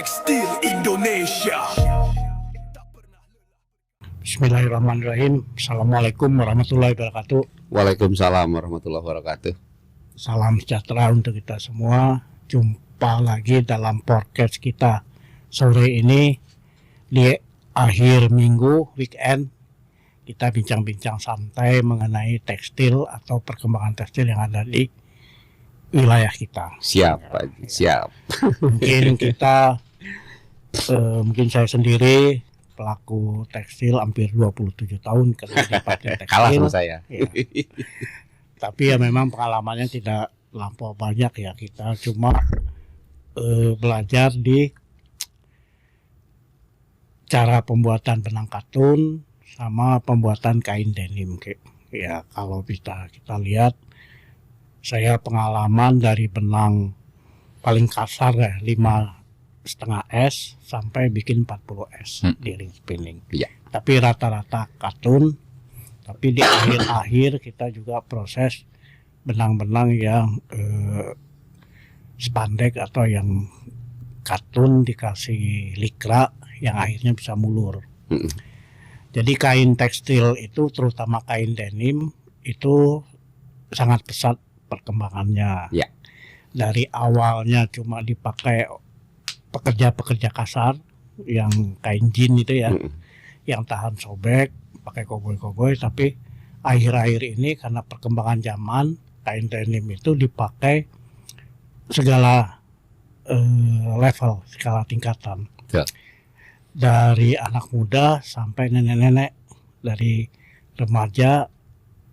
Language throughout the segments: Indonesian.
Tekstil Indonesia. Bismillahirrahmanirrahim. Assalamualaikum warahmatullahi wabarakatuh. Waalaikumsalam warahmatullahi wabarakatuh. Salam sejahtera untuk kita semua. Jumpa lagi dalam podcast kita sore ini di akhir minggu weekend. Kita bincang-bincang santai mengenai tekstil atau perkembangan tekstil yang ada di wilayah kita. Siap, Pak. Siap. Mungkin kita, mungkin saya sendiri pelaku tekstil hampir 27 tahun kerja di pabrik tekstil. Kalah sama saya. Ya. Tapi ya memang pengalamannya tidak lampau banyak ya. Kita cuma belajar di cara pembuatan benang katun sama pembuatan kain denim. Ya kalau kita lihat, saya pengalaman dari benang paling kasar ya 5,5 S sampai bikin 40 S di ring spinning. Iya. Tapi rata-rata katun. Tapi di akhir-akhir kita juga proses benang-benang yang spandek atau yang katun dikasih likra yang akhirnya bisa mulur. Jadi kain tekstil itu terutama kain denim itu sangat pesat perkembangannya. Ya. Dari awalnya cuma dipakai pekerja-pekerja kasar yang kain jin itu ya, yang tahan sobek, pakai koboi-koboi. Tapi akhir-akhir ini karena perkembangan zaman, kain denim itu dipakai segala level, skala tingkatan. Ya. Dari anak muda sampai nenek-nenek, dari remaja,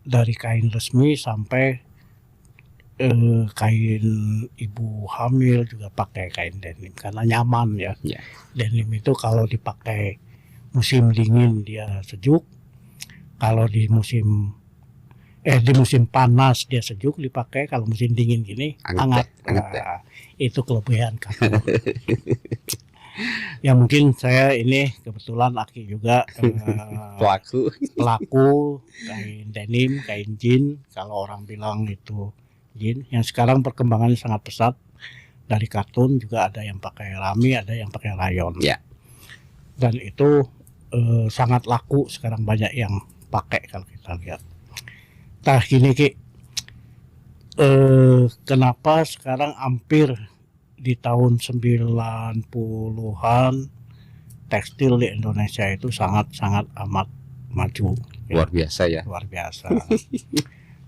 dari kain resmi sampai kain ibu hamil juga pakai kain denim karena nyaman ya. Ya. Denim itu kalau dipakai musim dingin dia sejuk, kalau di musim panas dia sejuk dipakai, kalau musim dingin gini hangat. Ya. Itu kelebihan katun. Ya mungkin saya ini kebetulan Aki juga pelaku kain denim, kain jin. Kalau orang bilang itu jin, yang sekarang perkembangannya sangat pesat. Dari katun juga ada yang pakai rami, ada yang pakai rayon. Ya. Dan itu sangat laku sekarang, banyak yang pakai kalau kita lihat. Nah gini Ki, kenapa sekarang hampir di tahun 90-an tekstil di Indonesia itu sangat-sangat amat maju. Luar biasa ya. Luar biasa.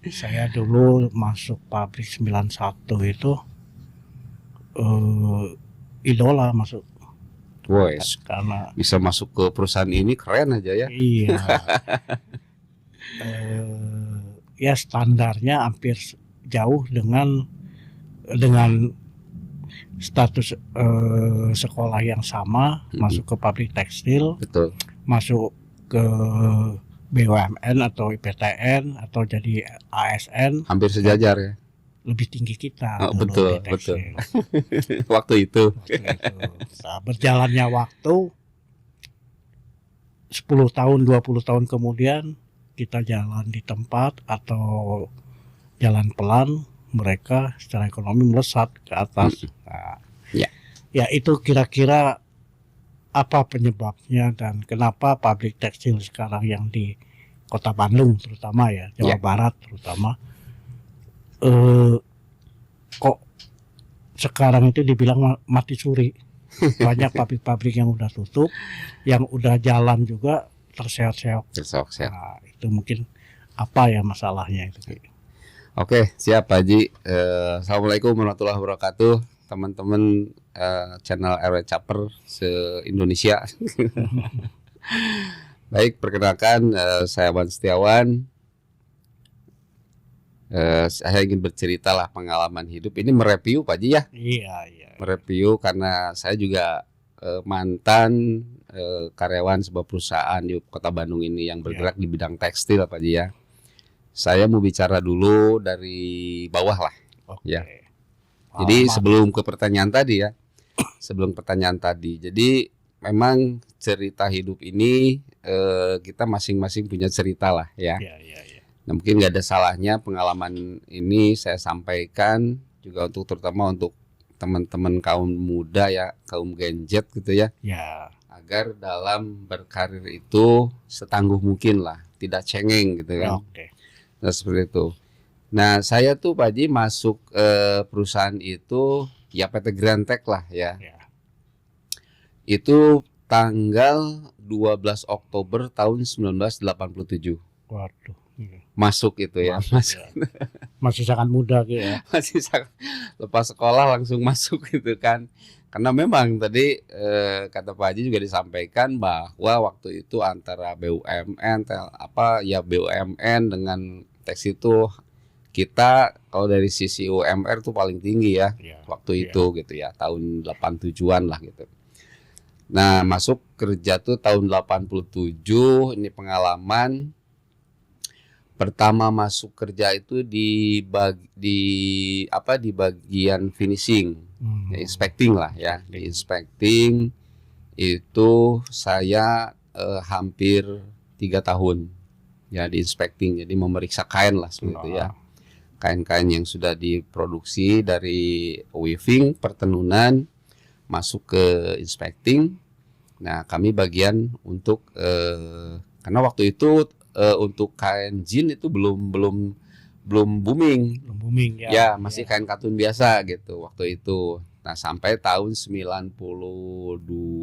Saya dulu masuk pabrik 91 itu idola masuk. Wes, Karena bisa masuk ke perusahaan ini keren aja ya. iya. Ya standarnya hampir jauh dengan status sekolah yang sama, masuk ke pabrik tekstil, Betul. masuk ke BUMN atau IPTN atau jadi ASN, Hampir sejajar ya. lebih tinggi kita. Oh, dulu betul, di tekstil. Waktu itu. Nah, berjalannya waktu 10 tahun 20 tahun kemudian kita jalan di tempat atau jalan pelan, mereka secara ekonomi melesat ke atas. Nah, Ya. ya itu kira-kira apa penyebabnya dan kenapa pabrik tekstil sekarang yang di Kota Bandung terutama ya, Jawa Ya. Barat terutama, kok sekarang itu dibilang mati suri. Banyak pabrik-pabrik yang udah tutup, yang udah jalan juga terseok-seok. Siap. Nah, itu mungkin apa ya masalahnya itu. Oke, siap Pak Haji. Assalamualaikum warahmatullahi wabarakatuh. Teman-teman channel RW Caper se-Indonesia. Baik, perkenalkan saya Wan Setiawan. Saya ingin bercerita lah pengalaman hidup. Ini mereview Pak Haji ya. Iya. Mereview karena saya juga mantan karyawan sebuah perusahaan di Kota Bandung ini yang bergerak di bidang tekstil Pak Haji ya. Saya mau bicara dulu dari bawah lah. Oke. Ya. Jadi sebelum ke pertanyaan tadi ya. Jadi memang cerita hidup ini kita masing-masing punya cerita lah ya. Iya. Nah, mungkin nggak ada salahnya pengalaman ini saya sampaikan juga terutama untuk teman-teman kaum muda ya, kaum Gen Z gitu ya, Ya. agar dalam berkarir itu setangguh mungkin lah, tidak cengeng gitu kan. Oke. Nah, seperti itu. Nah, saya tuh Pak Haji masuk perusahaan itu ya PT Grantech lah ya. Ya. Itu tanggal 12 Oktober tahun 1987. Waduh. Iya. Masuk itu ya. Masuk, ya. Masih sangat muda gitu ya. Masih lepas sekolah langsung masuk gitu kan. Karena memang tadi kata Pak Haji juga disampaikan bahwa waktu itu antara BUMN BUMN dengan Teks itu kita kalau dari sisi UMR tuh paling tinggi ya, waktu itu gitu ya, tahun 87-an lah gitu. Nah, masuk kerja tuh tahun 87, ini pengalaman pertama masuk kerja itu di bagian finishing, ya, inspecting lah ya. Di inspecting itu saya hampir 3 tahun ya di inspecting, jadi memeriksa kain lah seperti itu ya. Kain-kain yang sudah diproduksi dari weaving, pertenunan masuk ke inspecting. Nah, kami bagian untuk karena waktu itu untuk kain jin itu belum booming. Belum booming ya. Ya, masih kain katun biasa gitu waktu itu. Nah, sampai tahun 92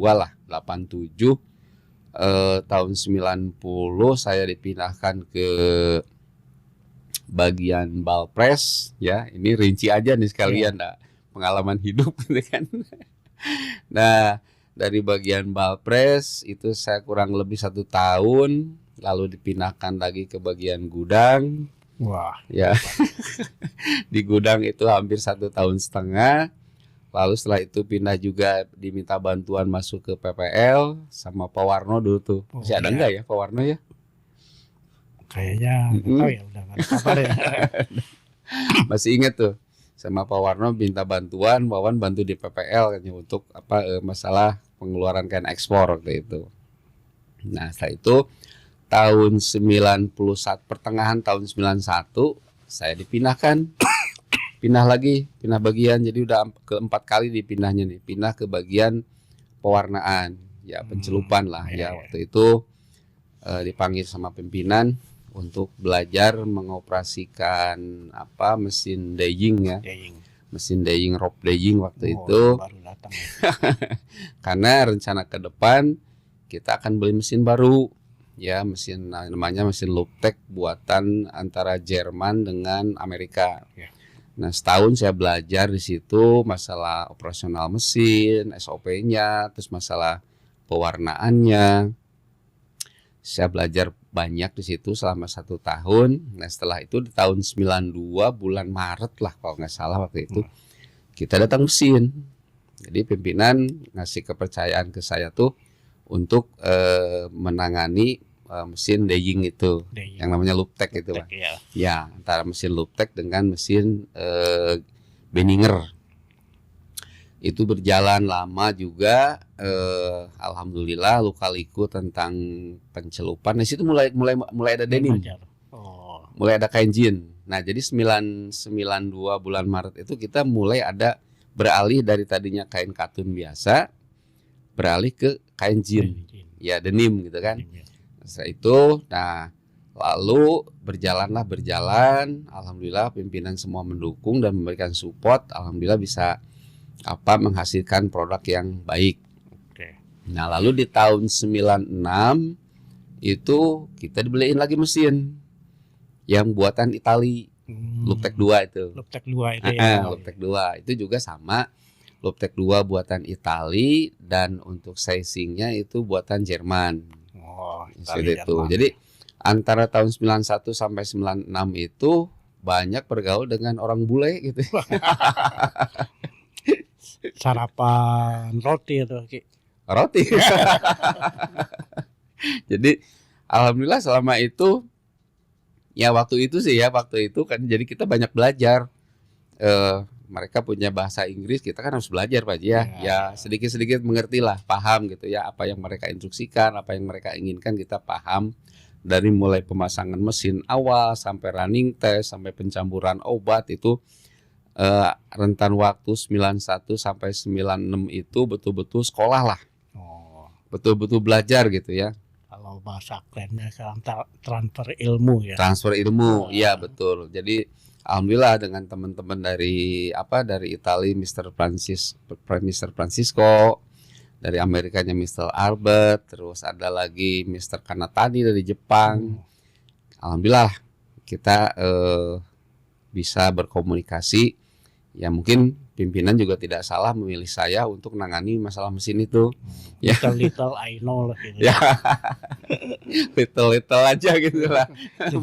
lah, 87 tahun 90 saya dipindahkan ke bagian ball press ya. Ini rinci aja nih sekalian pengalaman hidup gitu kan. Nah, dari bagian ball press itu saya kurang lebih 1 tahun, lalu dipindahkan lagi ke bagian gudang. Wah, ya. Di gudang itu hampir 1,5 tahun. Lalu setelah itu pindah juga, diminta bantuan masuk ke PPL sama Pak Warno dulu tuh. Masih ada enggak ya Pak Warno ya? Kayaknya tahu ya, udah nggak ada kabar ya. Masih ingat tuh, sama Pak Warno minta bantuan, Wawan bantu di PPL kan, untuk masalah pengeluaran kain ekspor waktu itu. Nah, setelah itu tahun 91, pertengahan tahun 91 saya dipindahkan. Pindah bagian, jadi udah keempat kali dipindahnya nih, pindah ke bagian pewarnaan, ya pencelupan lah ya. Waktu itu dipanggil sama pimpinan untuk belajar mengoperasikan mesin dyeing ya, mesin dyeing, rope dyeing waktu itu. Baru datang. Karena rencana ke depan kita akan beli mesin baru ya, mesin namanya mesin Luptek buatan antara Jerman dengan Amerika. Nah, setahun saya belajar di situ masalah operasional mesin, SOP-nya, terus masalah pewarnaannya. Saya belajar banyak di situ selama 1 tahun. Nah, setelah itu di tahun 92 bulan Maret lah kalau nggak salah waktu itu, kita datang mesin. Jadi pimpinan ngasih kepercayaan ke saya tuh untuk menangani mesin dyeing itu, yang namanya Luptek itu, Pak. Ya, antara mesin Luptek dengan mesin Benninger. Itu berjalan lama juga. Alhamdulillah luka-liku tentang pencelupan. Di situ mulai ada denim. Mulai ada kain jin. Nah, jadi 92 bulan Maret itu kita mulai ada beralih dari tadinya kain katun biasa beralih ke kain jin. Ya, denim gitu kan. Setelah itu, nah lalu berjalan. Alhamdulillah pimpinan semua mendukung dan memberikan support. Alhamdulillah bisa menghasilkan produk yang baik. Nah, lalu di tahun 96 itu kita dibeliin lagi mesin yang buatan Itali, Luptek 2 itu. Luptek 2 itu ya. Luptek 2 itu juga sama, Luptek 2 buatan Itali, dan untuk sizingnya itu buatan Jerman. Seperti itu. Jadi antara tahun 91 sampai 96 itu banyak bergaul dengan orang bule gitu. Sarapan roti atau roti. Jadi alhamdulillah selama itu ya, waktu itu kan jadi kita banyak belajar. Mereka punya bahasa Inggris, kita kan harus belajar Pak ya. Ya sedikit-sedikit mengerti lah, paham gitu ya, apa yang mereka instruksikan, apa yang mereka inginkan kita paham. Dari mulai pemasangan mesin awal sampai running test sampai pencampuran obat itu rentan waktu 91 sampai 96 itu betul-betul sekolah lah, Oh, betul-betul belajar gitu ya, kalau bahasa kerennya sekarang transfer ilmu ya. transfer ilmu, Oh. iya betul. Jadi alhamdulillah dengan teman-teman dari dari Italia Mr. Francisco, dari Amerikanya Mr. Albert, terus ada lagi Mr. Kanatani dari Jepang. Alhamdulillah kita bisa berkomunikasi. Ya mungkin pimpinan juga tidak salah memilih saya untuk menangani masalah mesin itu. Ya. Little I know lah gitu. Ya, little aja gitu lah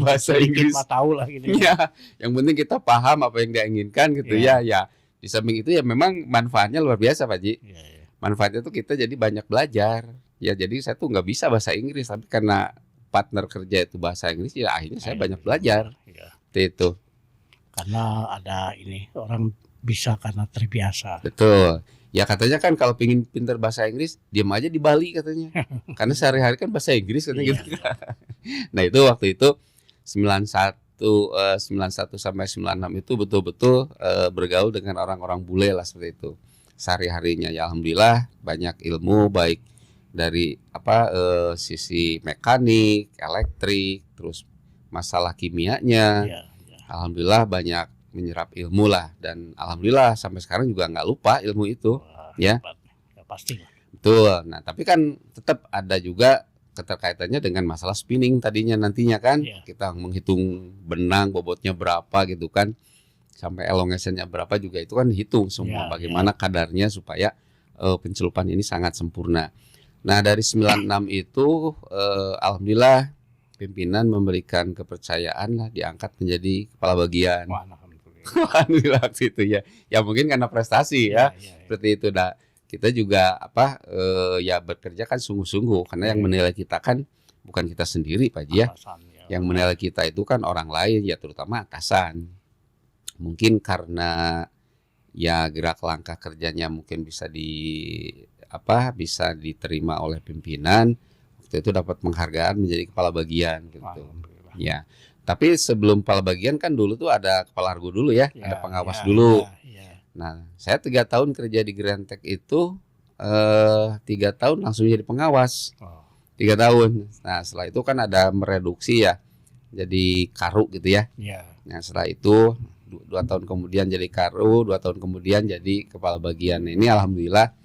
bahasa Inggris. Mah tahu lah gitu. Ya, yang penting kita paham apa yang dia inginkan gitu ya. Ya, di samping itu ya memang manfaatnya luar biasa Pak Ji. Ya. Manfaatnya tuh kita jadi banyak belajar. Ya jadi saya tuh nggak bisa bahasa Inggris, tapi karena partner kerja itu bahasa Inggris, ya akhirnya saya banyak belajar. Ya. Itu. Karena ada ini orang bisa karena terbiasa. Betul. Ya katanya kan kalau pengen pintar bahasa Inggris, diam aja di Bali katanya. Karena sehari-hari kan bahasa Inggris katanya gitu. Nah, itu waktu itu 91 sampai 96 itu betul-betul bergaul dengan orang-orang bule lah seperti itu. Sehari-harinya ya alhamdulillah banyak ilmu baik dari sisi mekanik, elektrik, terus masalah kimianya. Ya. Alhamdulillah banyak menyerap ilmu lah, dan alhamdulillah sampai sekarang juga nggak lupa ilmu itu. Wah, Ya. Ya pasti lah. Betul. Nah tapi kan tetap ada juga keterkaitannya dengan masalah spinning nantinya kan. Ya. Kita menghitung benang bobotnya berapa gitu kan, sampai elongationnya berapa juga itu kan dihitung semua. Ya, Bagaimana kadarnya supaya pencelupan ini sangat sempurna. Nah dari 96 itu alhamdulillah pimpinan memberikan kepercayaan lah, diangkat menjadi kepala bagian. Wah, alhamdulillah. Alhamdulillah waktu itu ya. Ya mungkin karena prestasi ya. Ya. Seperti itu. Nah, kita juga ya bekerja kan sungguh-sungguh, karena yang menilai kita kan bukan kita sendiri Pak Ji ya. Yang menilai kita itu kan orang lain ya, terutama atasan. Mungkin karena ya gerak langkah kerjanya mungkin bisa diterima oleh pimpinan. Waktu itu dapat penghargaan menjadi kepala bagian gitu. Ya. Tapi sebelum kepala bagian kan dulu tuh ada kepala argo dulu ya, ada pengawas dulu. Nah, saya 3 tahun kerja di Grantech itu 3 tahun langsung jadi pengawas. 3 tahun. Nah, setelah itu kan ada mereduksi ya, jadi karu gitu ya. Nah, setelah itu 2 tahun kemudian jadi karu, 2 tahun kemudian jadi kepala bagian. Ini alhamdulillah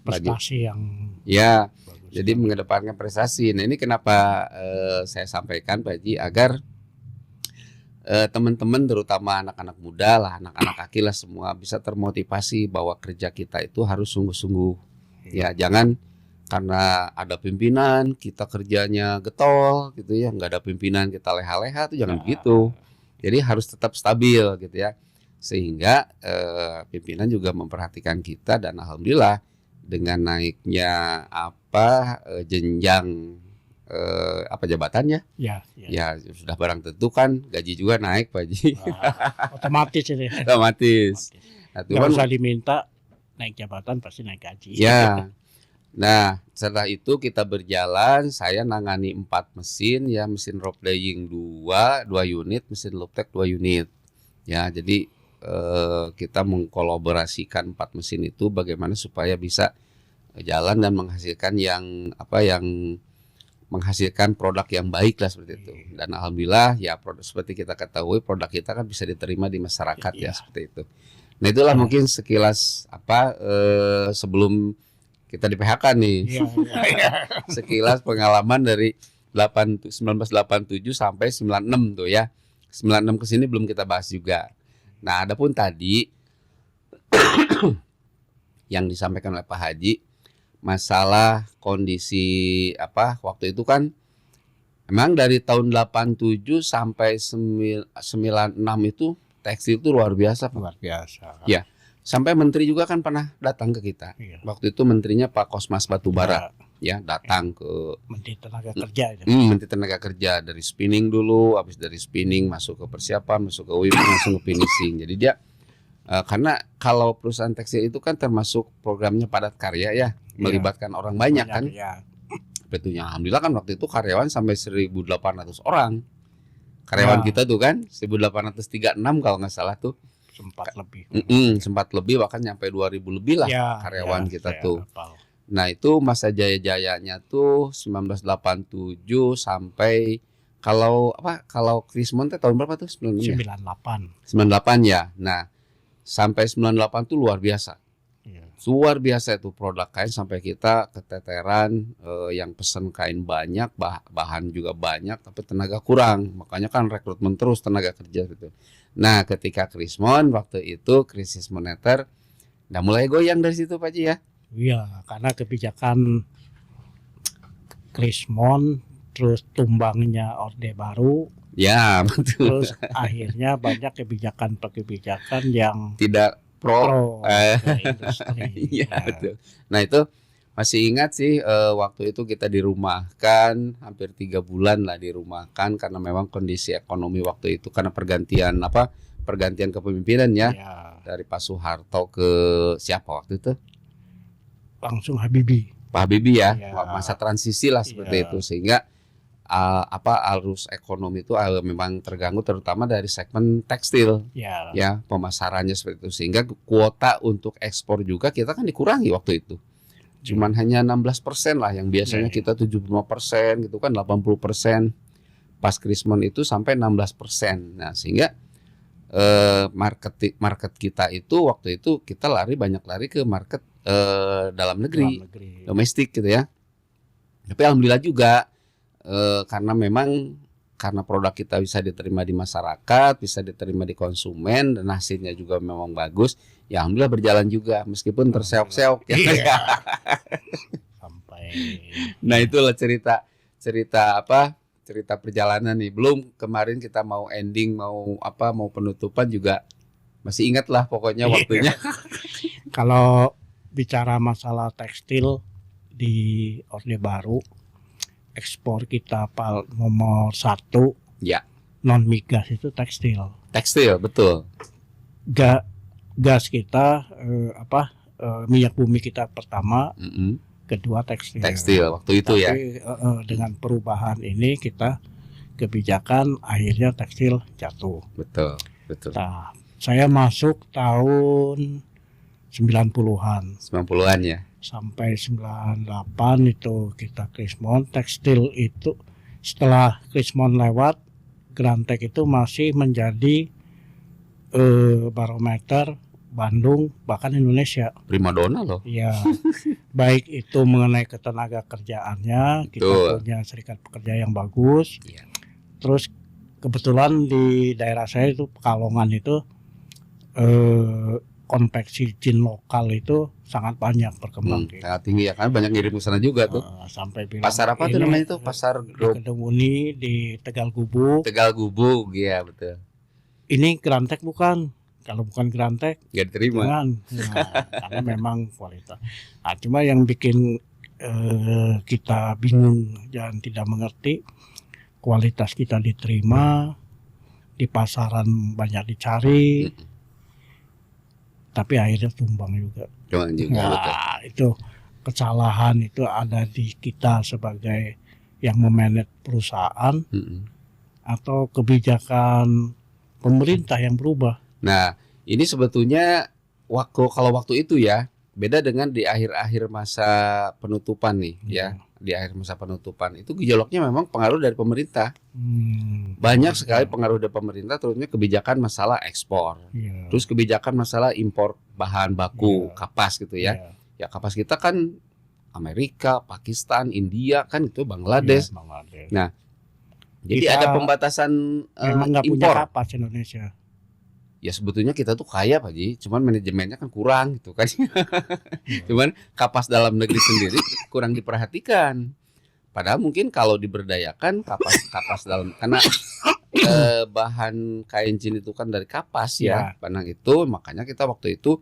prestasi yang ya. Jadi mengedepankan prestasi. Nah ini kenapa saya sampaikan Pak Ji, agar teman-teman terutama anak-anak muda lah, anak-anak aki lah semua bisa termotivasi bahwa kerja kita itu harus sungguh-sungguh. Ya jangan karena ada pimpinan kita kerjanya getol gitu ya, nggak ada pimpinan kita leha-leha, itu jangan begitu. Jadi harus tetap stabil gitu ya, sehingga pimpinan juga memperhatikan kita, dan alhamdulillah dengan naiknya jenjang jabatannya ya sudah barang tentu kan, gaji juga naik Pak Ji. Otomatis ini. Otomatis. Nggak usah diminta naik jabatan, pasti naik gaji. Ya. Nah setelah itu kita berjalan, saya nangani 4 mesin ya, mesin rope laying 2 unit, mesin loop tech 2 unit. Ya jadi kita mengkolaborasikan 4 mesin itu bagaimana supaya bisa jalan dan menghasilkan yang menghasilkan produk yang baik lah seperti itu. Dan alhamdulillah ya seperti kita ketahui produk kita kan bisa diterima di masyarakat ya seperti itu. Nah itulah mungkin sekilas sebelum kita di PHK nih. Sekilas pengalaman dari 1987 sampai 96 tuh ya. 96 ke sini belum kita bahas juga. Nah, adapun tadi yang disampaikan oleh Pak Haji masalah kondisi waktu itu kan memang dari tahun 87 sampai 96 itu tekstil itu luar biasa. Luar biasa. Ya. Sampai menteri juga kan pernah datang ke kita. Waktu itu menterinya Pak Kosmas Batubara ya datang ke Menteri Tenaga Kerja. Menteri Tenaga Kerja, dari spinning dulu, habis dari spinning masuk ke persiapan, masuk ke WIP, langsung ke finishing. Jadi dia karena kalau perusahaan tekstil itu kan termasuk programnya padat karya ya, melibatkan orang banyak kan. Betulnya alhamdulillah kan waktu itu karyawan sampai 1.800 orang. Karyawan kita tuh kan 1.836 kalau nggak salah tuh. sempat lebih. Sempat lebih, bahkan nyampe 2000 lebih lah karyawan kita saya tuh. hafal. Nah itu masa jaya-jayanya tuh 1987 sampai kalau Krismon teh tahun berapa tuh? 98. 98 ya. Nah sampai 98 tuh luar biasa. Iya. Luar biasa itu produk kain sampai kita keteteran, yang pesen kain banyak, bahan juga banyak, tapi tenaga kurang. Makanya kan rekrutmen terus tenaga kerja gitu. Nah ketika Krismon waktu itu krisis moneter, udah mulai goyang dari situ Pak Ji ya. Iya, karena kebijakan Krismon, terus tumbangnya Orde Baru, Ya betul. terus akhirnya banyak kebijakan yang Tidak pro. ke industri. Iya Nah, betul. Nah itu masih ingat sih, waktu itu kita dirumahkan hampir 3 bulan lah dirumahkan karena memang kondisi ekonomi waktu itu karena pergantian kepemimpinan ya ya, dari Pak Soeharto ke siapa waktu itu? langsung Habibie. Pak Habibie ya, Ya. masa transisi lah seperti Ya. itu sehingga arus ekonomi itu memang terganggu terutama dari segmen tekstil Ya, ya, pemasarannya seperti itu sehingga kuota untuk ekspor juga kita kan dikurangi waktu itu. Cuman hanya 16% lah yang biasanya Ya. kita 75% gitu kan 80%. Pas Krismon itu sampai 16%. Nah, sehingga market kita itu waktu itu kita banyak lari ke market dalam negeri, domestik gitu ya. Tapi alhamdulillah juga karena produk kita bisa diterima di masyarakat, bisa diterima di konsumen dan hasilnya juga memang bagus. Ya alhamdulillah berjalan juga meskipun terseok-seok ya. Iya. Sampai Nah, itulah cerita perjalanan nih. Belum kemarin kita mau ending, mau penutupan juga masih ingat lah pokoknya waktunya. kalau bicara masalah tekstil di Orde Baru, ekspor kita nomor 1 Ya, non migas itu tekstil. tekstil betul. Gas kita minyak bumi kita pertama, Mm-mm. kedua tekstil. Tekstil waktu itu ya. Tapi dengan perubahan ini kita kebijakan akhirnya tekstil jatuh. Betul. Nah, saya masuk tahun 90-an 90-an ya. sampai 98 itu kita Krismon. Tekstil itu setelah Krismon lewat, Grantek itu masih menjadi barometer Bandung bahkan Indonesia. Primadona loh. Ya, baik itu mengenai ketenaga kerjaannya, kita Betul. punya serikat pekerja yang bagus. Iya. Terus kebetulan di daerah saya itu Pekalongan itu konveksi jin lokal itu sangat banyak berkembang. Sangat tinggi ya kan, banyak ngirim ke sana juga tuh. Sampai bilang Pasar apa tuh ini, namanya itu? Pasar di Grup Kedung Uni di Tegal Gubuk. Tegal Gubuk, iya betul. Ini Grantek bukan? Kalau bukan Grantek, Gak diterima. jangan. Nah, karena memang kualitas. Nah, cuma yang bikin kita bingung dan tidak mengerti, kualitas kita diterima, di pasaran banyak dicari, tapi akhirnya tumbang juga. Cuman juga betul. Nah, itu kesalahan itu ada di kita sebagai yang memanage perusahaan atau kebijakan pemerintah yang berubah. Nah, ini sebetulnya kalau waktu itu ya beda dengan di akhir-akhir masa penutupan nih ya. Di akhir masa penutupan itu gejolaknya memang pengaruh dari pemerintah. Banyak sekali pengaruh dari pemerintah, terutama kebijakan masalah ekspor. Ya. Terus kebijakan masalah impor bahan baku, Iya. kapas gitu ya. Ya kapas kita kan Amerika, Pakistan, India kan itu Bangladesh. Ya, Bangladesh. Nah, jadi Kita ada pembatasan memang nggak punya impor. kapas Indonesia. Ya sebetulnya kita tuh kaya Pak Ji, cuman manajemennya kan kurang gitu kan. Cuman kapas dalam negeri sendiri kurang diperhatikan. Padahal mungkin kalau diberdayakan kapas dalam, karena bahan kain jin itu kan dari kapas ya, benang itu, makanya kita waktu itu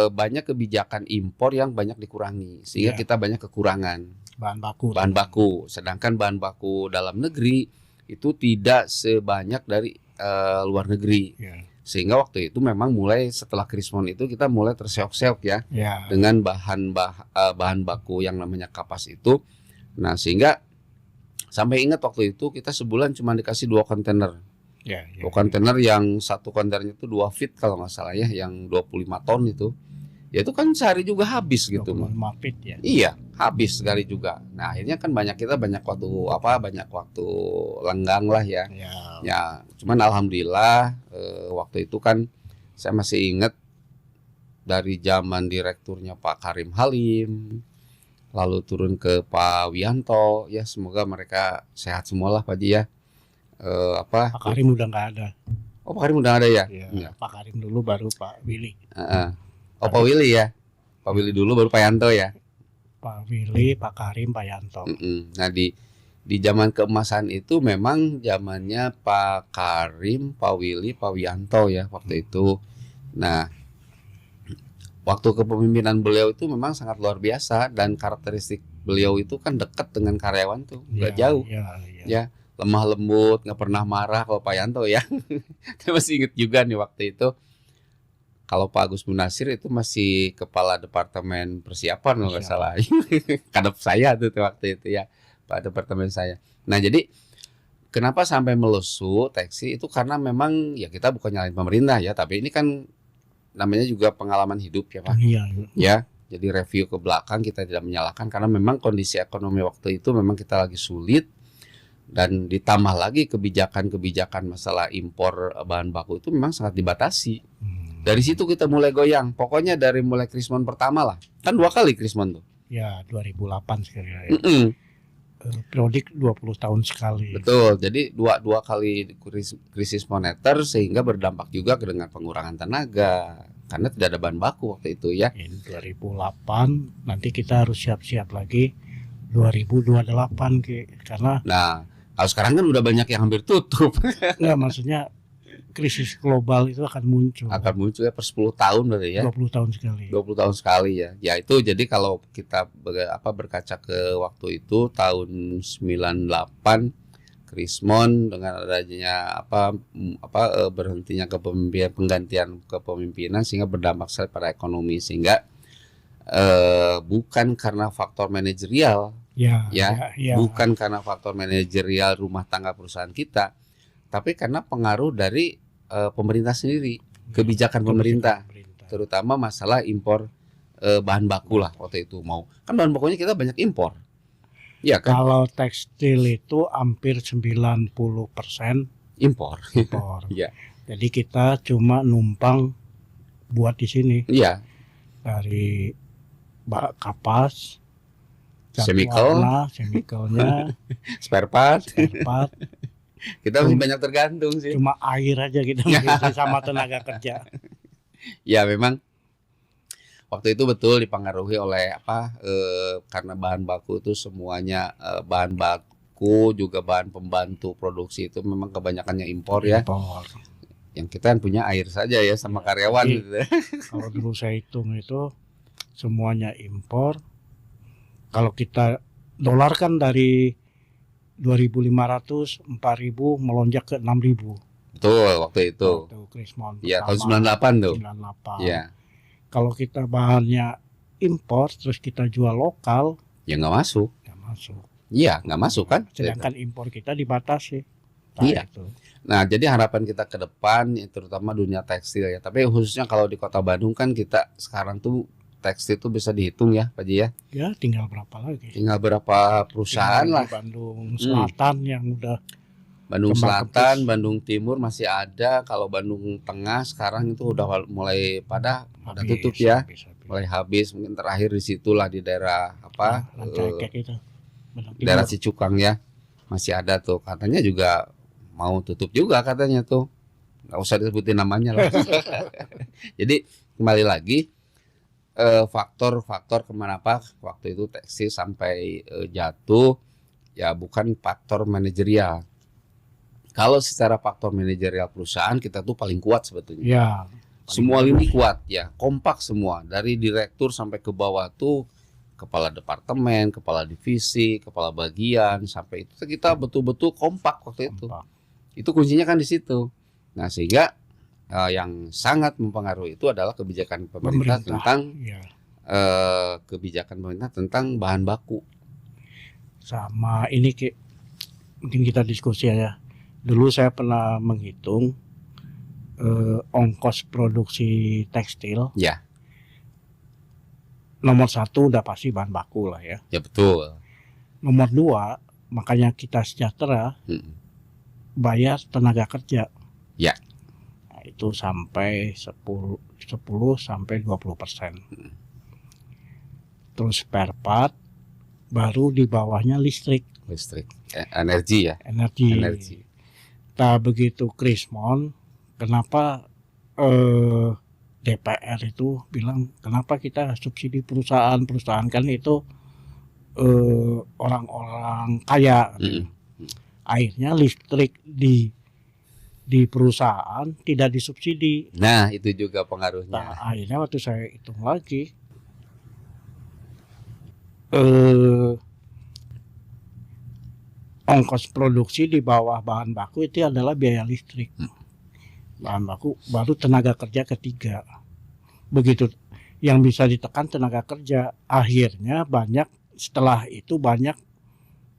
banyak kebijakan impor yang banyak dikurangi sehingga kita banyak kekurangan bahan baku. Sedangkan bahan baku dalam negeri itu tidak sebanyak dari luar negeri. Sehingga waktu itu memang mulai setelah Krismon itu kita mulai terseok-seok ya dengan bahan baku yang namanya kapas itu. Nah sehingga sampai ingat waktu itu kita sebulan cuma dikasih 2 kontainer Ya, Kontainer yang satu kontainernya itu 2 feet kalau nggak salah ya, yang 25 ton itu. Ya itu kan sehari juga habis gitu. 25 feet ya. Iya, habis sekali juga. Nah, akhirnya kan banyak waktu lenggang lah ya. Ya, Ya, cuman alhamdulillah waktu itu kan saya masih ingat dari zaman direkturnya Pak Karim Halim, lalu turun ke Pak Wianto, ya semoga mereka sehat semua lah Pak Ji ya. Pak Karim udah nggak ada. Oh, Pak Karim udah ada ya? Ya, Iya. Pak Karim dulu baru Pak Willy. Oh, Pak Willy ya. Pak Willy dulu baru Pak Yanto ya. Pak Willy, Pak Karim, Pak Yanto. Nah, di zaman keemasan itu memang zamannya Pak Karim, Pak Willy, Pak Wianto ya waktu itu. Nah, waktu kepemimpinan beliau itu memang sangat luar biasa dan karakteristik beliau itu kan dekat dengan karyawan tuh, nggak jauh. Ya, lemah lembut, nggak pernah marah kalau Pak Yanto ya. Saya masih ingat juga nih waktu itu. Kalau Pak Agus Munasir itu masih kepala departemen persiapan kalau nggak salah. Kadep saya tuh waktu itu ya, Pak departemen saya. Nah jadi kenapa sampai melesu teksi itu karena memang ya kita bukan nyalain pemerintah ya, tapi ini kan namanya juga pengalaman hidup ya Pak. Iya. Ya, jadi review ke belakang kita tidak menyalahkan karena memang kondisi ekonomi waktu itu memang kita lagi sulit dan ditambah lagi kebijakan-kebijakan masalah impor bahan baku itu memang sangat dibatasi. Dari situ kita mulai goyang. Pokoknya dari mulai Krismon pertama lah. Kan 2 kali Krismon tuh. Ya, 2008 sekali ya. Periodik 20 tahun sekali. Betul. Jadi dua kali krisis moneter sehingga berdampak juga dengan pengurangan tenaga. Karena tidak ada bahan baku waktu itu ya. Ini 2008, nanti kita harus siap-siap lagi 2028 karena kalau sekarang kan udah banyak yang hampir tutup. Enggak, maksudnya krisis global itu akan muncul. Akan muncul ya per 10 tahun berarti ya. 20 tahun sekali. 20 tahun sekali ya. Ya itu jadi kalau kita berkaca ke waktu itu tahun 98 Krismon dengan adanya berhentinya penggantian kepemimpinan sehingga berdampak sekali pada ekonomi sehingga bukan karena faktor manajerial bukan karena faktor manajerial rumah tangga perusahaan kita, tapi karena pengaruh dari pemerintah sendiri, kebijakan pemerintah, terutama masalah impor bahan baku lah waktu itu kan bahan bakunya kita banyak impor. Ya kan? Kalau tekstil itu hampir 90% impor. Ya. Jadi kita cuma numpang buat di sini. Iya. Dari kapas, chemicalnya, spare part. Kita masih banyak tergantung sih. Cuma air aja kita masih sama tenaga kerja. Ya memang waktu itu betul dipengaruhi oleh karena bahan baku itu semuanya bahan baku juga bahan pembantu produksi itu memang kebanyakannya impor ya. Yang kita kan punya air saja ya sama karyawan gitu. Kalau dulu saya hitung itu semuanya impor. Kalau kita dolar kan dari 2.500, 4.000 melonjak ke 6.000. Betul waktu itu. Iya tahun 98 tuh. 98. Iya. Kalau kita bahannya impor terus kita jual lokal, ya nggak masuk. Iya nggak masuk kan. Sedangkan impor kita dibatasi. Iya. Nah jadi harapan kita ke depan, terutama dunia tekstil ya. Tapi khususnya kalau di Kota Bandung kan kita sekarang tuh tekstil itu bisa dihitung ya Pak Ji ya. Ya tinggal berapa lagi? Tinggal berapa perusahaan lah. Di Bandung Selatan yang udah Bandung Selatan, Bandung Timur masih ada. Kalau Bandung Tengah sekarang itu udah mulai pada tutup ya. Mulai habis. Mungkin terakhir di situlah di daerah daerah Cicukang ya. Masih ada tuh. Katanya juga mau tutup juga katanya tuh. Nggak usah disebutin namanya lah. Jadi kembali lagi faktor-faktor kenapa waktu itu tekstil sampai jatuh ya bukan faktor manajerial. Kalau secara faktor manajerial perusahaan kita tuh paling kuat sebetulnya. Ya. Semua lini kuat ya, kompak semua dari direktur sampai ke bawah tuh kepala departemen, kepala divisi, kepala bagian sampai itu kita betul-betul kompak waktu itu. Itu kuncinya kan di situ. Nah sehingga yang sangat mempengaruhi itu adalah kebijakan pemerintah tentang kebijakan pemerintah tentang bahan baku. Sama ini mungkin kita diskusi ya. Dulu saya pernah menghitung ongkos produksi tekstil. Ya. Nomor satu udah pasti bahan baku lah ya. Ya betul. Nomor dua, makanya kita sejahtera bayar tenaga kerja. Ya. Nah, itu sampai 10 sampai 20%. Terus spare part, baru di bawahnya listrik. Energi ya. Energi. Nah begitu Krismon, kenapa DPR itu bilang kenapa kita subsidi perusahaan kan itu orang-orang kaya. Akhirnya listrik di perusahaan tidak disubsidi. Nah itu juga pengaruhnya. Nah, akhirnya waktu saya hitung lagi, ongkos produksi di bawah bahan baku itu adalah biaya listrik. Bahan baku baru tenaga kerja ketiga. Begitu yang bisa ditekan tenaga kerja. Akhirnya setelah itu banyak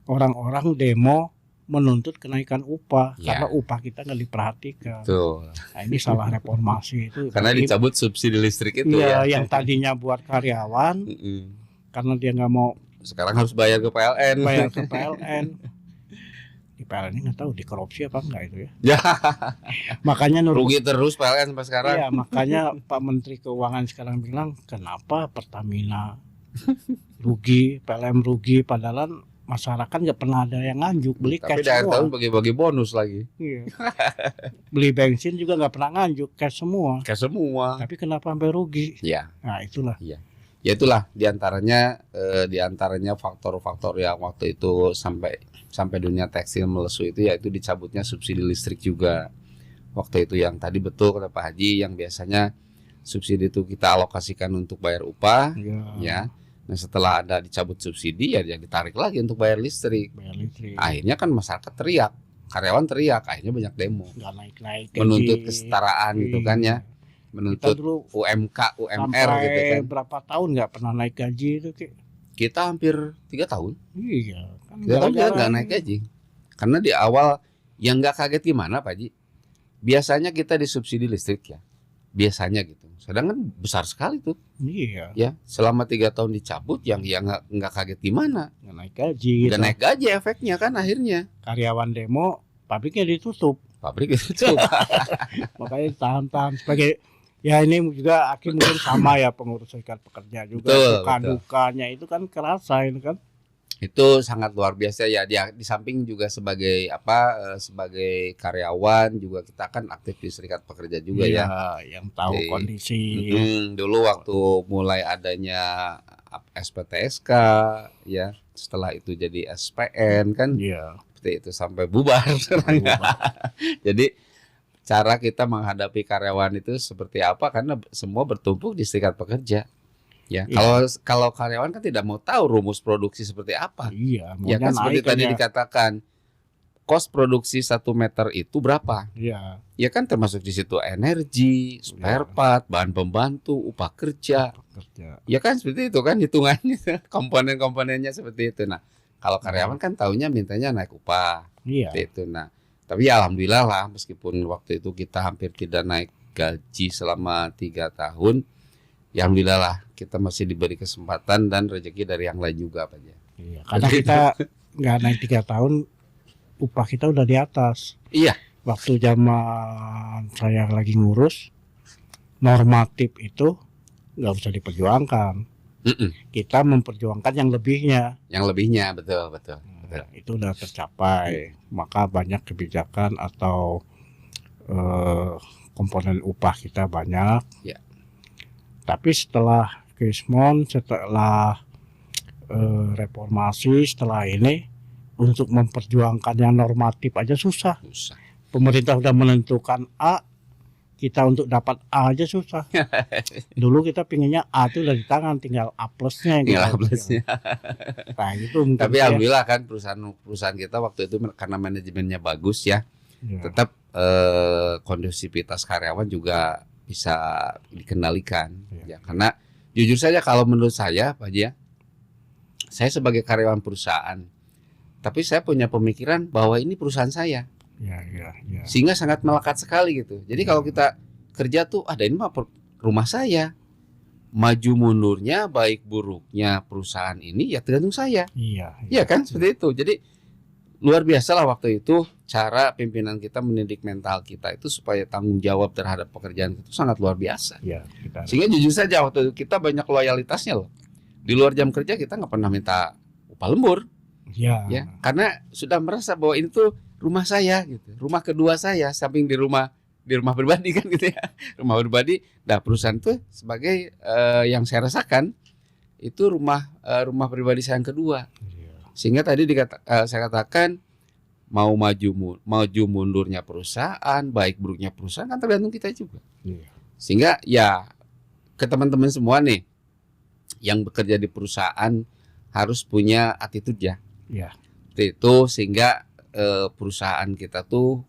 orang-orang demo menuntut kenaikan upah karena upah kita nggak diperhatikan. Betul. Nah, ini salah reformasi itu. Karena dicabut subsidi listrik itu ya. Yang tadinya buat karyawan, karena dia nggak mau. Sekarang harus bayar ke PLN. Di PLN ini nggak tahu dikorupsi apa enggak itu ya. Makanya rugi terus PLN sampai sekarang. Iya, makanya Pak Menteri Keuangan sekarang bilang kenapa Pertamina rugi, PLN rugi, padahal masyarakat nggak pernah ada yang nganjuk beli cash semua. Tapi dari tahun bagi-bagi bonus lagi. Iya. Beli bensin juga nggak pernah nganjuk cash semua. Tapi kenapa sampai rugi? Iya. Nah itulah. Iya. Ya itulah diantaranya faktor-faktor yang waktu itu sampai dunia tekstil melesu itu, yaitu dicabutnya subsidi listrik juga. Waktu itu yang tadi betul kata Pak Haji, yang biasanya subsidi itu kita alokasikan untuk bayar upah, ya. Nah setelah ada dicabut subsidi ya ditarik lagi untuk bayar listrik. Akhirnya kan masyarakat teriak, karyawan teriak, akhirnya banyak demo. Nggak naik-naik menuntut kesetaraan gitu kan ya. Menuntut UMK, UMR gitu kan. Berapa tahun nggak pernah naik gaji itu Ki? Kita hampir 3 tahun. Iya. Kan 3 tahun kita nggak naik gaji. Karena di awal yang nggak kaget gimana Pak Haji? Biasanya kita disubsidi listrik ya. Biasanya gitu. Sedangkan besar sekali tuh. Iya. Ya, selama 3 tahun dicabut, yang nggak kaget gimana? Nggak naik gaji. Nggak naik gaji efeknya kan akhirnya. Karyawan demo, pabriknya ditutup. Pabrik ditutup. Makanya tahan-tahan sebagai ya ini juga mungkin sama ya pengurus serikat pekerja juga. Duka-dukanya itu kan kerasa ini kan. Itu sangat luar biasa ya. Dia di samping juga sebagai sebagai karyawan juga kita kan aktif di serikat pekerja juga ya. Yang tahu kondisi. Dulu waktu mulai adanya SPTSK ya, setelah itu jadi SPN kan. Iya. Seperti itu sampai bubar sekarang. Jadi cara kita menghadapi karyawan itu seperti apa, karena semua bertumpuk di serikat pekerja. Ya, kalau karyawan kan tidak mau tahu rumus produksi seperti apa. Iya, ya kan seperti tadi dikatakan, kos produksi 1 meter itu berapa? Iya. Ya kan termasuk di situ energi, spare part, bahan pembantu, upah kerja. Ya kan seperti itu kan hitungannya, komponen-komponennya seperti itu. Nah, kalau karyawan kan taunya mintanya naik upah. Iya. Seperti itu. Nah, tapi ya alhamdulillah lah, meskipun waktu itu kita hampir tidak naik gaji selama 3 tahun. Ya alhamdulillah lah, kita masih diberi kesempatan dan rezeki dari yang lain juga Pak Haji. Iya, karena kita nggak naik 3 tahun, upah kita udah di atas. Iya. Waktu zaman saya lagi ngurus, normatif itu nggak usah diperjuangkan. Kita memperjuangkan yang lebihnya. Yang lebihnya, betul. Itu udah tercapai. Maka banyak kebijakan atau komponen upah kita banyak. Ya. Tapi setelah Krismon, setelah reformasi, setelah ini untuk memperjuangkan yang normatif aja susah. Pemerintah sudah menentukan A, kita untuk dapat A aja susah. Dulu kita pinginnya A itu udah di tangan, tinggal A plusnya. Nah, gitu. Tapi alhamdulillah kan perusahaan kita waktu itu karena manajemennya bagus ya. Tetap kondusivitas karyawan juga bisa dikendalikan ya, karena jujur saja kalau menurut saya Pak Haji ya, saya sebagai karyawan perusahaan, tapi saya punya pemikiran bahwa ini perusahaan saya. Ya, ya, ya. Sehingga sangat melekat sekali gitu. Jadi kalau kita kerja tuh ada ini mah rumah saya. Maju mundurnya baik buruknya perusahaan ini ya tergantung saya. Iya, Iya kan seperti itu. Jadi luar biasa lah waktu itu cara pimpinan kita mendidik mental kita itu supaya tanggung jawab terhadap pekerjaan itu sangat luar biasa. Iya, kita. Sehingga jujur saja waktu itu kita banyak loyalitasnya loh. Di luar jam kerja kita nggak pernah minta upah lembur, Ya. ya, karena sudah merasa bahwa ini tuh rumah saya gitu, rumah kedua saya, samping di rumah pribadi kan gitu ya, rumah pribadi. Nah perusahaan itu sebagai yang saya rasakan itu rumah pribadi saya yang kedua. Iya. Sehingga tadi saya katakan maju mundurnya perusahaan, baik buruknya perusahaan kan tergantung kita juga. Iya. Sehingga ya ke teman-teman semua nih yang bekerja di perusahaan harus punya attitude ya. Iya. Itu sehingga perusahaan kita tuh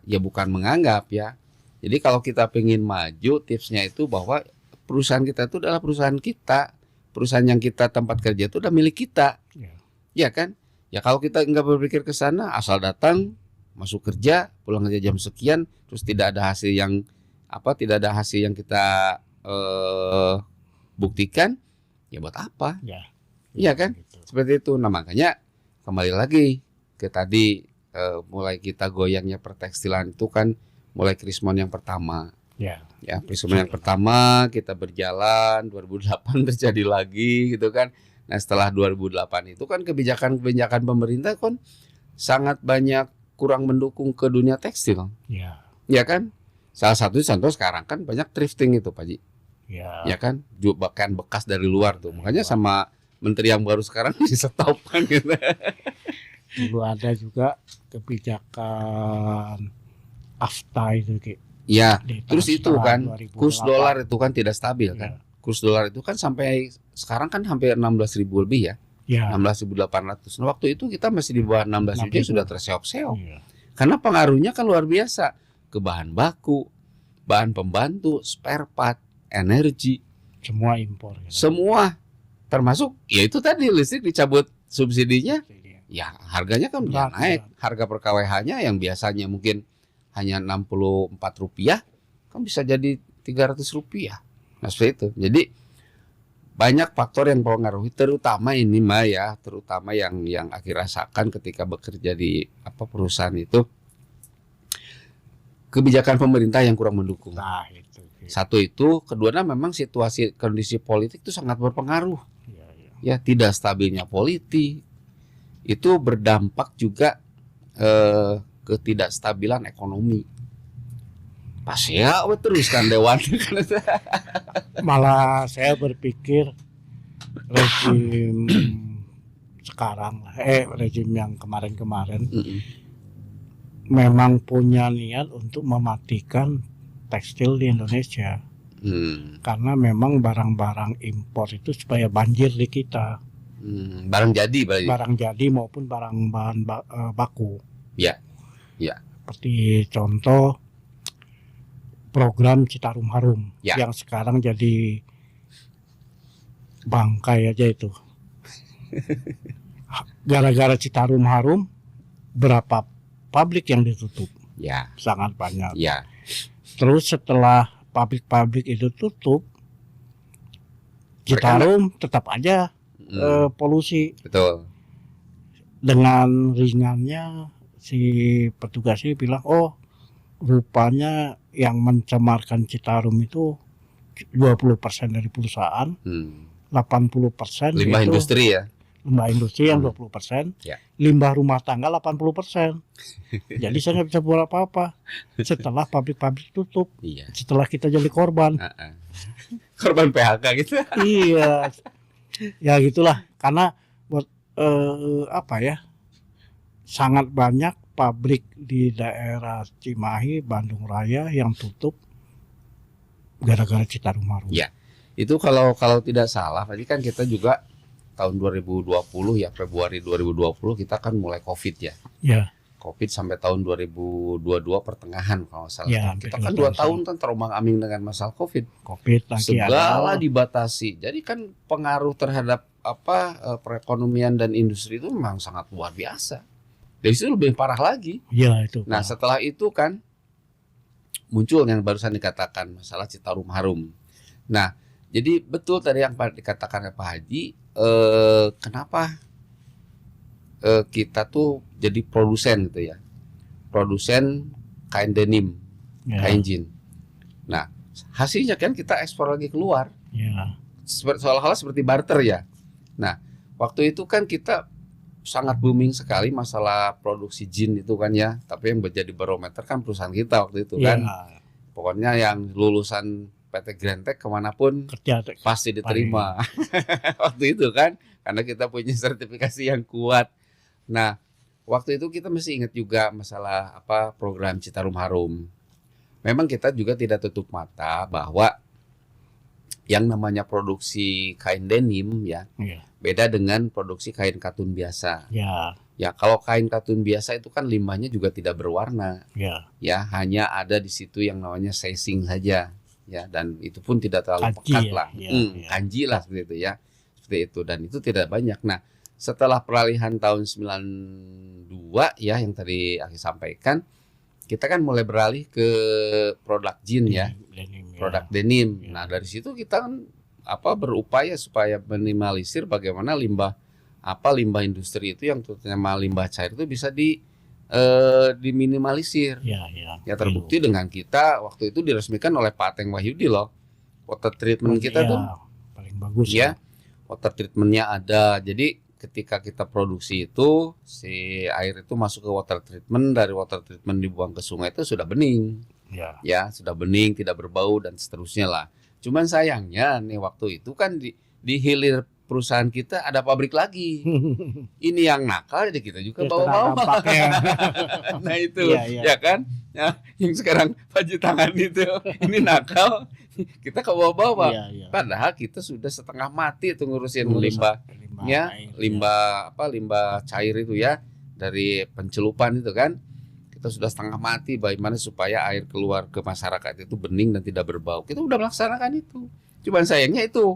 ya bukan menganggap ya. Jadi kalau kita pengen maju, tipsnya itu bahwa perusahaan kita itu adalah perusahaan kita. Perusahaan yang kita tempat kerja itu udah milik kita. Iya. Ya kan? Ya kalau kita nggak berpikir ke sana, asal datang, masuk kerja, pulang kerja jam sekian, terus tidak ada hasil yang kita buktikan, ya buat apa? Ya. Iya kan? Gitu. Seperti itu. Nah makanya kembali lagi ke tadi mulai kita goyangnya pertekstilan itu kan mulai Krismon yang pertama. Ya. Ya, Krismon yang pertama kita berjalan, 2008 terjadi lagi gitu kan. Nah setelah 2008 itu kan kebijakan-kebijakan pemerintah kan sangat banyak kurang mendukung ke dunia tekstil. Ya. Ya kan? Salah satu contoh sekarang kan banyak thrifting itu Pak Ji. Ya. Ya kan? Bahkan bekas dari luar tuh. Makanya sama menteri yang baru sekarang di-stop kan gitu. Dulu ada juga kebijakan AFTA itu Ki. Ya, Di terus tahun itu kan 2008. kurs dolar itu kan tidak stabil kan. Ya. Kurs dolar itu kan sampai sekarang kan hampir 16.000 lebih ya. Ya. 16.800. Nah, waktu itu kita masih di bawah 16 juta sudah terseok-seok. Iya. Karena pengaruhnya kan luar biasa ke bahan baku, bahan pembantu, spare part, energi, Semua impor. Gitu. semua termasuk ya itu tadi listrik dicabut subsidinya, Iya. ya harganya kan udah Berat, naik. Harga per kWh-nya yang biasanya mungkin hanya Rp64 kan bisa jadi Rp300. Nah seperti itu. Jadi banyak faktor yang mempengaruhi, terutama ini terutama yang akhir rasakan ketika bekerja di perusahaan itu, kebijakan pemerintah yang kurang mendukung. Nah, itu. Satu itu, keduanya memang situasi kondisi politik itu sangat berpengaruh. Iya, iya. Ya, tidak stabilnya politik itu berdampak juga ketidakstabilan ekonomi. Pas ya terus kan Dewan. Malah saya berpikir rezim sekarang lah, rezim yang kemarin-kemarin memang punya niat untuk mematikan tekstil di Indonesia. Karena memang barang-barang impor itu supaya banjir di kita. Barang jadi berarti. Barang jadi maupun barang bahan baku. Ya. Ya. Seperti contoh program Citarum Harum Ya. yang sekarang jadi bangkai aja itu. Gara-gara Citarum Harum berapa pabrik yang ditutup? Ya. Sangat banyak. Ya. Terus setelah pabrik-pabrik itu tutup, Citarum tetap aja polusi. Betul. Dengan ringannya si petugasnya bilang, oh rupanya yang mencemarkan Citarum itu 20% dari perusahaan, 80% Limbah itu industri ya. limbah industri yang 20%, Ya. limbah rumah tangga 80%. Jadi saya nggak bisa buat apa-apa. Setelah pabrik-pabrik tutup, Iya. setelah kita jadi korban. Korban PHK gitu. Iya, ya gitulah. Karena buat sangat banyak pabrik di daerah Cimahi, Bandung Raya yang tutup gara-gara Citarum Harum. Ya. Itu kalau tidak salah, tadi kan kita juga tahun 2020 ya, Februari 2020 kita kan mulai Covid ya. Ya. Covid sampai tahun 2022 pertengahan kalau nggak salah. Ya, Kita hampir kan 2 tahun kan terombang-ambing dengan masalah Covid. Covid lagi Segala ada. dibatasi. Jadi kan pengaruh terhadap perekonomian dan industri itu memang sangat luar biasa. Dari situ lebih parah lagi. Iya itu. Nah, Pak. setelah itu kan muncul yang barusan dikatakan masalah Citarum Harum. Nah, jadi betul tadi yang dikatakan Pak Haji, kenapa kita tuh jadi produsen gitu ya, produsen kain denim, Ya, kain jean. Nah, hasilnya kan kita ekspor lagi keluar, ya, seolah-olah seperti barter ya. Nah, waktu itu kan kita sangat booming sekali masalah produksi jean itu kan ya, tapi yang menjadi barometer kan perusahaan kita waktu itu ya, kan. Pokoknya yang lulusan PT Grantek kemanapun kerja pasti diterima waktu itu kan, karena kita punya sertifikasi yang kuat. Nah, waktu itu kita mesti ingat juga masalah program Citarum Harum. Memang kita juga tidak tutup mata bahwa yang namanya produksi kain denim ya ya, beda dengan produksi kain katun biasa. ya, Ya, kalau kain katun biasa itu kan limbahnya juga tidak berwarna. ya, Ya, hanya ada di situ yang namanya sizing saja. Ya, dan itu pun tidak terlalu Kanji pekat ya, lah. ya, ya. Kanji lah seperti itu ya. Seperti itu, dan itu tidak banyak. Nah, setelah peralihan tahun 92 ya yang tadi Aki sampaikan, kita kan mulai beralih ke produk jean ya, Denim, ya. produk denim. Ya. Nah, dari situ kita kan berupaya supaya minimalisir bagaimana limbah industri itu yang terutama limbah cair itu bisa diminimalisir. Ya, ya. Ya, terbukti dengan kita waktu itu diresmikan oleh Pak Ateng Wahyudi loh. Water treatment kita Ya, tuh paling bagus ya, water treatmentnya ada. Jadi ketika kita produksi itu, si air itu masuk ke water treatment, dari water treatment dibuang ke sungai itu sudah bening. Ya, Ya, sudah bening, tidak berbau dan seterusnya lah. Cuman sayangnya nih waktu itu kan di hilir perusahaan kita ada pabrik lagi. Ini yang nakal, jadi kita juga ya, bawa-bawa. dampaknya. Nah itu, Iya, iya. ya kan? Ya, yang sekarang paji tangan itu, ini nakal, kita ke bawah-bawah. Iya, iya. Padahal kita sudah setengah mati tuh ngurusin Ngurus limbah, ya, air, limbah cair itu ya, dari pencelupan itu kan. Kita sudah setengah mati bagaimana supaya air keluar ke masyarakat itu bening dan tidak berbau. Kita udah melaksanakan itu. Cuman sayangnya itu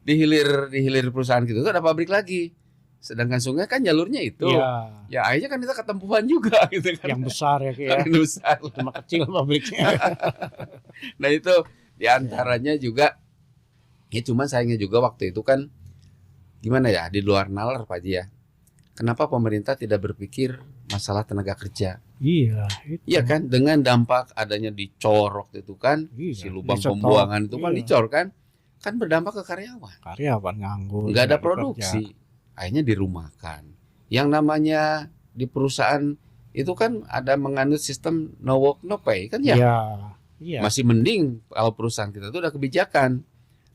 di hilir perusahaan gitu ada pabrik lagi. Sedangkan sungai kan jalurnya itu. Iya. Ya akhirnya kan kita ketempuhan juga gitu kan. Yang besar ya, Ki, ya. Yang besar. Cuma kecil pabriknya. Nah itu diantaranya juga. Ya cuman sayangnya juga waktu itu kan gimana ya, di luar nalar Pak Haji ya. Kenapa pemerintah tidak berpikir masalah tenaga kerja? Iya, itu. Iya kan, dengan dampak adanya dicor waktu itu kan, Iya, si lubang disetor. pembuangan itu kan Iya. dicor kan berdampak ke karyawan. Karyawan nganggur. Nggak ada nggak bekerja. produksi, akhirnya dirumahkan. Yang namanya di perusahaan itu kan ada menganut sistem no work no pay kan ya. Iya. Iya. Masih mending kalau perusahaan kita itu udah kebijakan.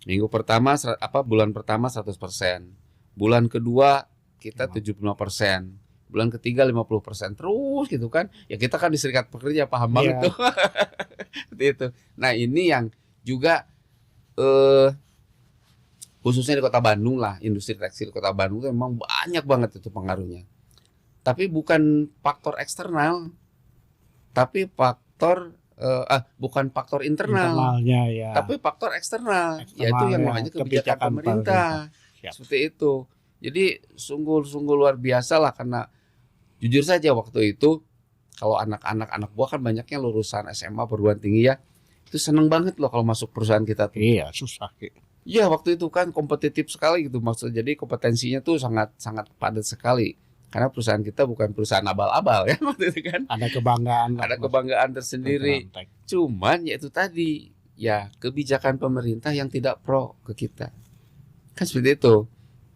Minggu pertama bulan pertama 100%. Bulan kedua kita 75%. Bulan ketiga 50%. Terus gitu kan. Ya kita kan di serikat pekerja paham banget Iya. tuh. Seperti itu. Nah, ini yang juga khususnya di Kota Bandung lah, industri tekstil Kota Bandung itu memang banyak banget itu pengaruhnya. Tapi bukan faktor eksternal, tapi bukan faktor internal, Internalnya ya. tapi faktor eksternal, Eksternal, yaitu yang ya, namanya kebijakan kebijakan pemerintah. Siap. Seperti itu. Jadi sungguh luar biasa lah, karena jujur saja waktu itu kalau anak buah kan banyaknya lulusan SMA perguruan tinggi ya, itu seneng banget loh kalau masuk perusahaan kita tuh. Iya, susah, Ki. Iya, waktu itu kan kompetitif sekali gitu, maksudnya jadi kompetensinya tuh sangat padat sekali. Karena perusahaan kita bukan perusahaan abal-abal ya waktu itu kan. Ada kebanggaan. Ada kebanggaan tersendiri. Cuman ya itu tadi, ya kebijakan pemerintah yang tidak pro ke kita. Kan seperti itu.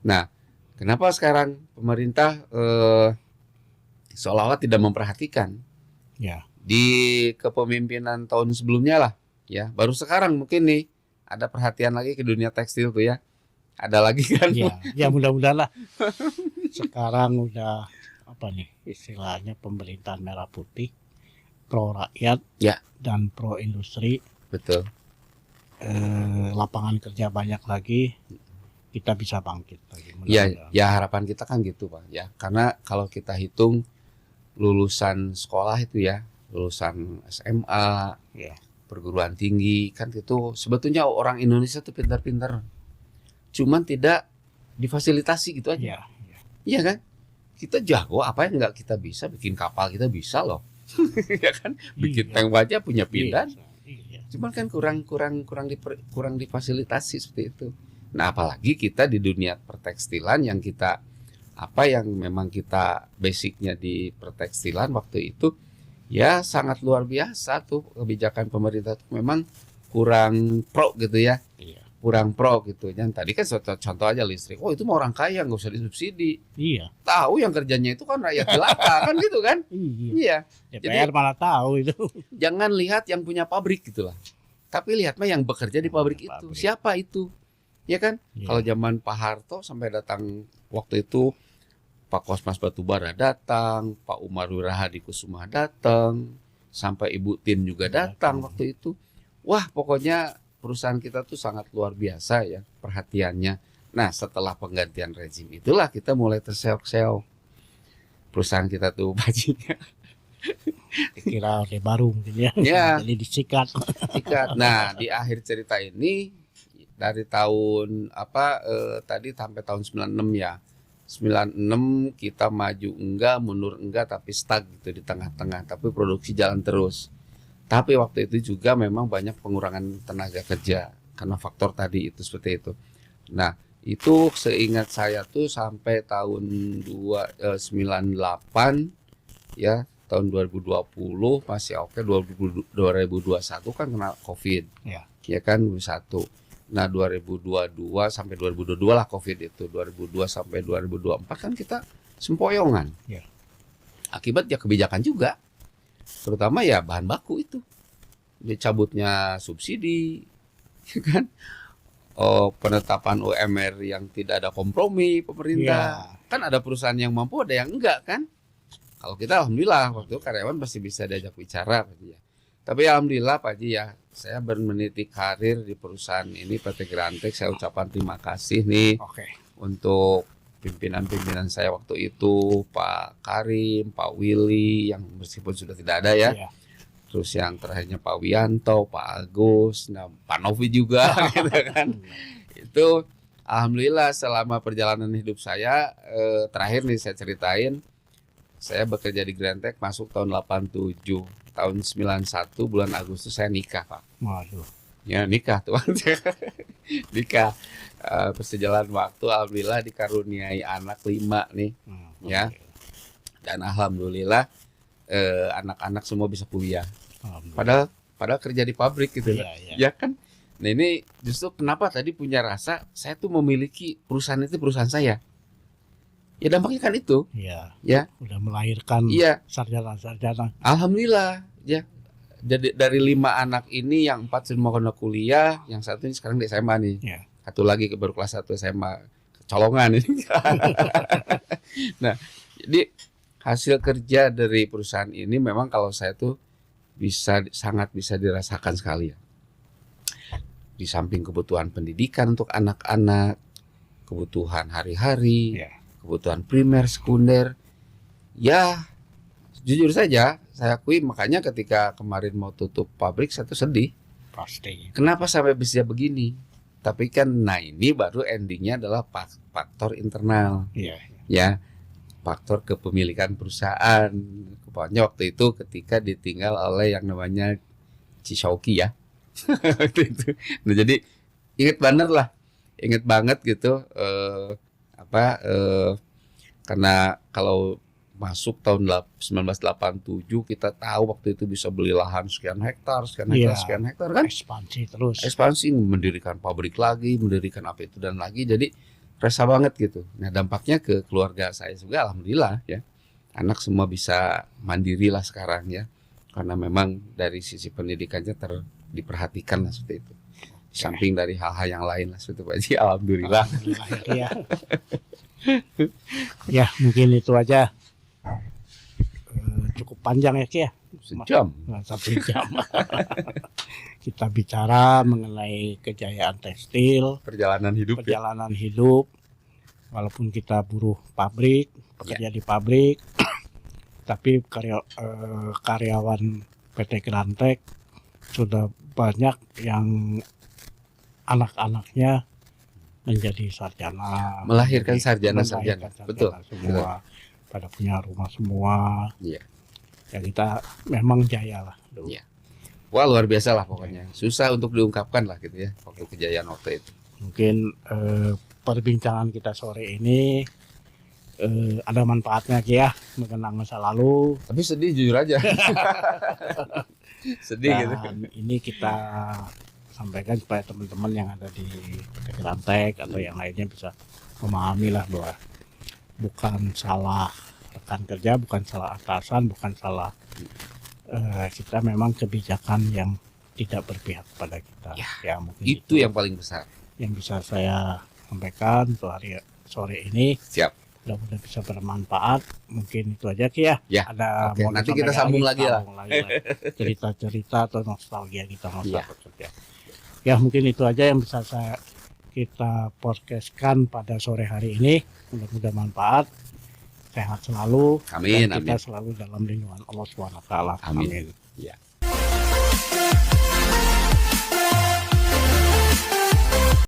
Nah, kenapa sekarang pemerintah seolah-olah tidak memperhatikan? Ya. Di kepemimpinan tahun sebelumnya lah, ya. Baru sekarang mungkin nih ada perhatian lagi ke dunia tekstil tuh ya. Ada lagi kan? Ya, ya mudah-mudahan lah. Sekarang udah apa nih istilahnya, pemerintahan merah putih, pro rakyat Ya. dan pro industri. Betul. Lapangan kerja banyak lagi, kita bisa bangkit lagi. Ya, Mudah-mudahan. ya harapan kita kan gitu Pak ya. Karena kalau kita hitung lulusan sekolah itu ya, lulusan SMA, Ya. perguruan tinggi, kan itu sebetulnya orang Indonesia tuh pintar-pintar. Cuman tidak difasilitasi gitu aja. Ya, ya. Iya kan? kita jago, apa yang nggak kita bisa, bikin kapal kita bisa loh. Ya kan, bikin Iya. tank baja punya pindad. Iya. Cuman kan kurang difasilitasi seperti itu. Nah, apalagi kita di dunia pertekstilan yang kita yang memang kita basicnya di pertekstilan waktu itu ya sangat luar biasa tuh kebijakan pemerintah tuh memang kurang pro gitu ya. Iya. Kurang pro gitu. Dan tadi kan contoh aja listrik. Oh, itu mau orang kaya nggak usah disubsidi. Iya. Tahu yang kerjanya itu kan rakyat jelata kan gitu kan? Iya. Iya. DPR malah tahu itu. Jangan lihat yang punya pabrik gitulah. Tapi lihat mah yang bekerja di pabrik itu. Pabrik. Siapa itu? Ya kan? Iya. Kalau zaman Pak Harto sampai datang waktu itu Pak Kosmas Batubara datang, Pak Umar Wirahadi Kusuma datang, sampai Ibu Tin juga datang waktu itu. Wah, pokoknya perusahaan kita tuh sangat luar biasa ya perhatiannya. Nah, setelah penggantian rezim itulah kita mulai terseok-seok. Perusahaan kita tuh bajinya Kira Orde Baru mungkin ya. Ya. Jadi disikat. ikat. Nah, di akhir cerita ini dari tahun tadi sampai tahun 96 ya. 96 kita maju enggak, mundur enggak, tapi stuck gitu di tengah-tengah. Tapi produksi jalan terus. Tapi waktu itu juga memang banyak pengurangan tenaga kerja karena faktor tadi itu seperti itu. Nah, itu seingat saya tuh sampai tahun 98 ya, tahun 2020 masih oke, 2021 kan kena Covid. Ya. Ya kan 21. Nah, 2022 sampai 2022 lah Covid itu. 2002 sampai 2024 kan kita sempoyongan. Ya. Akibat ya kebijakan juga. Terutama ya bahan baku itu. Dicabutnya subsidi, ya kan? Penetapan UMR yang tidak ada kompromi pemerintah. Ya. Kan ada perusahaan yang mampu, ada yang enggak kan? Kalau kita alhamdulillah waktu itu karyawan masih bisa diajak bicara Pak Haji ya. Tapi alhamdulillah Pak Haji ya, saya meniti karir di perusahaan ini PT Grantek. Saya ucapkan terima kasih nih Oke. untuk pimpinan-pimpinan saya waktu itu, Pak Karim, Pak Willy yang meskipun sudah tidak ada ya. Iya. Terus yang terakhirnya Pak Wianto, Pak Agus, nah Pak Novi juga gitu kan. Itu alhamdulillah selama perjalanan hidup saya terakhir nih saya ceritain, saya bekerja di Grantek masuk tahun 87. Tahun 91 bulan Agustus saya nikah, Pak. Waduh. Ya nikah tuh. Nikah. Persejalan waktu alhamdulillah dikaruniai anak 5 nih. Ya. Oke. Dan alhamdulillah anak-anak semua bisa kuliah. Alhamdulillah. Padahal kerja di pabrik gitu. Iya, iya. Ya kan? Nah, ini justru kenapa tadi punya rasa saya tuh memiliki perusahaan itu perusahaan saya. Ya dampaknya kan itu. Iya. Ya. Udah melahirkan Iya. sarjana-sarjana. Alhamdulillah ya. Jadi dari 5 anak ini yang 4 sudah mau kuliah, yang satu ini sekarang di SMA nih. Iya. Satu lagi baru kelas 1 SMA. Kecolongan ini. Nah, jadi hasil kerja dari perusahaan ini memang kalau saya tuh sangat bisa dirasakan sekali ya. Di samping kebutuhan pendidikan untuk anak-anak, kebutuhan hari-hari, Iya. kebutuhan primer, sekunder. Ya, jujur saja, saya akui makanya ketika kemarin mau tutup pabrik saya tuh sedih. Pasti. Kenapa sampai bisa begini? Tapi kan, nah ini baru endingnya adalah faktor internal, Iya. ya, faktor kepemilikan perusahaan. Pokoknya waktu itu ketika ditinggal oleh yang namanya Cisauki ya. Waktu itu. Nah jadi inget banget gitu. Karena kalau masuk tahun 1987 kita tahu waktu itu bisa beli lahan sekian hektar Iya. sekian hektar kan, Ekspansi terus. ekspansi, mendirikan pabrik lagi, mendirikan apa itu dan lagi, jadi rasa banget gitu. Nah dampaknya ke keluarga saya juga alhamdulillah ya, anak semua bisa mandiri lah sekarang ya, karena memang dari sisi pendidikannya diperhatikan lah seperti itu. Di samping dari hal-hal yang lain lah seperti itu Pak Haji, alhamdulillah. Alhamdulillah, ya. Ya mungkin itu aja. Cukup panjang ya Ki ya. Sejam. Nah, 1 jam. Kita bicara mengenai kejayaan tekstil, Perjalanan hidup ya. perjalanan hidup. Walaupun kita buruh pabrik, pekerja di pabrik, tapi karyawan PT Grantek sudah banyak yang anak-anaknya menjadi sarjana, Melahirkan sarjana-sarjana. melahirkan Betul. semua. pada punya rumah semua. Iya. Ya kita memang jaya lah dulu. Iya. Wah, luar biasa lah pokoknya. Susah untuk diungkapkan lah gitu ya waktu kejayaan waktu itu. Mungkin perbincangan kita sore ini ada manfaatnya Ki ya, mengenang masa lalu. Tapi sedih jujur aja. Sedih gitu. Dan ini kita sampaikan supaya teman-teman yang ada di Rantek atau yang lainnya bisa memahami lah bahwa bukan salah rekan kerja, bukan salah atasan, bukan salah kita, memang kebijakan yang tidak berpihak pada kita. Ya mungkin Itu yang paling besar. yang bisa saya sampaikan untuk hari sore ini. Siap. Mudah-mudahan bisa bermanfaat. Mungkin itu aja Ki ya. Ya. Ada Oke, mau nanti kita sambung lagi lah. Cerita-cerita atau nostalgia kita masa kerja. Ya mungkin itu aja yang bisa kita podcastkan pada sore hari ini. Mudah-mudahan manfaat. Sehat selalu. Amin, Dan kita amin. selalu dalam lindungan Allah SWT. Amin. Ya.